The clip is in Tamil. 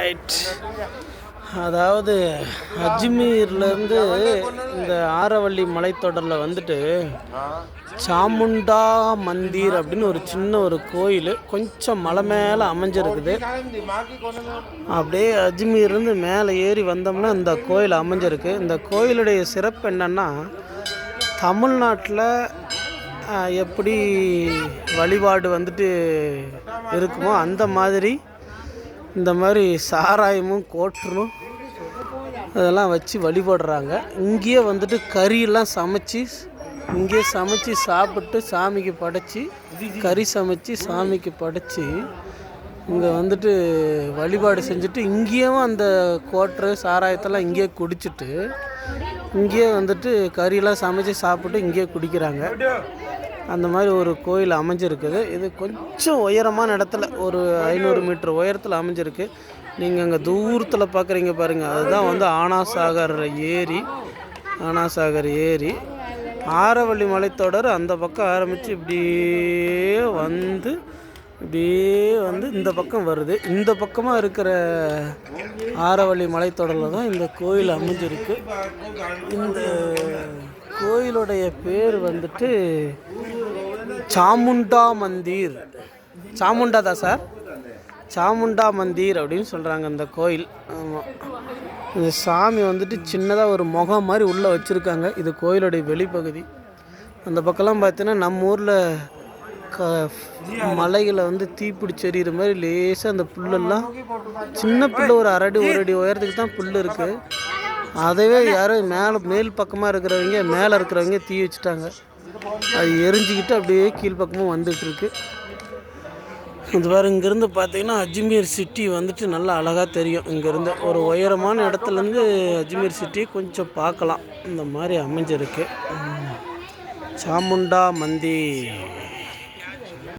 ரைட். அதாவது அஜ்மீர்லேருந்து இந்த ஆரவள்ளி மலைத்தொடரில் வந்துட்டு சாமுண்டா மந்திர் அப்படின்னு ஒரு சின்ன ஒரு கோயில் கொஞ்சம் மலை மேலே அமைஞ்சிருக்குது. அப்படியே அஜ்மீர்லேருந்து மேலே ஏறி வந்தோம்னா இந்த கோயில் அமைஞ்சிருக்கு. இந்த கோயிலுடைய சிறப்பு என்னென்னா, தமிழ்நாட்டில் எப்படி வழிபாடு வந்துட்டு இருக்குமோ அந்த மாதிரி இந்த மாதிரி சாராயமும் கோட்டரும் அதெல்லாம் வச்சு வழிபடுறாங்க. இங்கேயே வந்துட்டு கறியெல்லாம் சமைச்சி இங்கேயே சமைச்சி சாப்பிட்டு சாமிக்கு படைச்சி, கறி சமைச்சி சாமிக்கு படைச்சி இங்கே வந்துட்டு வழிபாடு செஞ்சுட்டு இங்கேயும் அந்த கோட்டரு சாராயத்தெல்லாம் இங்கேயே குடிச்சிட்டு இங்கேயே வந்துட்டு கறியெல்லாம் சமைச்சி சாப்பிட்டு இங்கேயே குடிக்கிறாங்க. அந்த மாதிரி ஒரு கோயில் அமைஞ்சிருக்குது. இது கொஞ்சம் உயரமான இடத்துல ஒரு 500 மீட்டர் உயரத்தில் அமைஞ்சிருக்கு. நீங்கள் அங்கே தூரத்தில் பார்க்குறீங்க பாருங்கள், அதுதான் வந்து ஆனாசாகர் ஏரி. ஆரவள்ளி மலைத்தொடர் அந்த பக்கம் ஆரம்பித்து இப்படியே வந்து இந்த பக்கம் வருது. இந்த பக்கமாக இருக்கிற ஆரவள்ளி மலைத்தொடரில் தான் இந்த கோயில் அமைஞ்சிருக்கு. இந்த கோயிலுடைய பேர் வந்துட்டு சாமுண்டா மந்திர். சாமுண்டா தான் சார், சாமுண்டா மந்திர் அப்படின்னு சொல்கிறாங்க இந்த கோயில். ஆமாம், இந்த சாமி வந்துட்டு சின்னதாக ஒரு முகம் மாதிரி உள்ளே வச்சுருக்காங்க. இது கோயிலுடைய வெளிப்பகுதி. அந்த பக்கம்லாம் பார்த்தீங்கன்னா நம்ம ஊரில் மலைகளை வந்து தீப்பிடிச்சு எறிகிற மாதிரி லேசாக அந்த புல்லெல்லாம் சின்ன புல் ஒரு அரை அடி உயரத்துக்கு தான் புல் இருக்குது. அதவே யாரும் மேல் பக்கமாக இருக்கிறவங்க மேலே இருக்கிறவங்க தீ வச்சுட்டாங்க. அது எரிஞ்சிக்கிட்டு அப்படியே கீழ்ப்பக்கமும் வந்துட்டுருக்கு. இது வேறு இங்கேருந்து பார்த்தீங்கன்னா அஜ்மீர் சிட்டி வந்துட்டு நல்லா அழகாக தெரியும். இங்கேருந்து ஒரு உயரமான இடத்துலேருந்து அஜ்மீர் சிட்டி கொஞ்சம் பார்க்கலாம். இந்த மாதிரி அமைஞ்சிருக்கு சாமுண்டா மந்திர்.